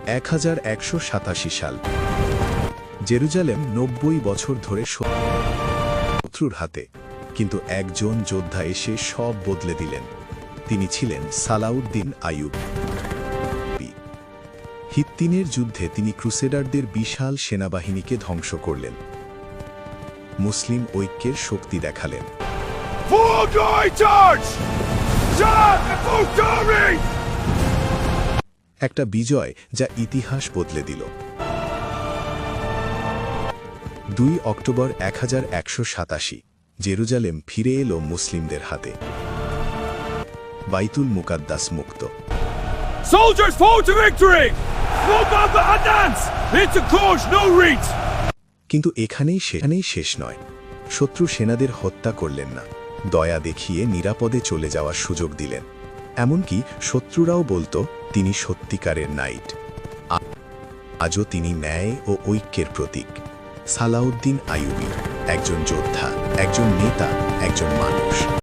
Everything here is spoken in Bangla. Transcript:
1187 সাল। জেরুজালেম 90 বছর ধরে শত্রুর হাতে, কিন্তু একজন যোদ্ধা এসে সব বদলে দিলেন। তিনি ছিলেন সালাউদ্দিন আইয়ুবী। হিত্তিনের যুদ্ধে তিনি ক্রুসেডারদের বিশাল সেনাবাহিনীকে ধ্বংস করলেন, মুসলিম ঐক্যের শক্তি দেখালেন। একটা বিজয় যা ইতিহাস বদলে দিল। 2 অক্টোবর 1187 জেরুজালেম ফিরে এলো মুসলিমদের হাতে। বাইতুল মুকাদ্দাস মুক্ত। Soldiers fall to victory! No baba advance! It's a course, no reach! কিন্তু এখানেই শেষ নয়। শত্রু সেনাদের হত্যা করলেন না, দয়া দেখিয়ে নিরাপদে চলে যাওয়ার সুযোগ দিলেন। এমনকি শত্রুরাও বলতো তিনি সত্যিকারের নাইট। আজও তিনি ন্যায় ও ঐক্যের প্রতীক। সালাউদ্দিন আইয়ুবী একজন যোদ্ধা, একজন নেতা, একজন মানুষ।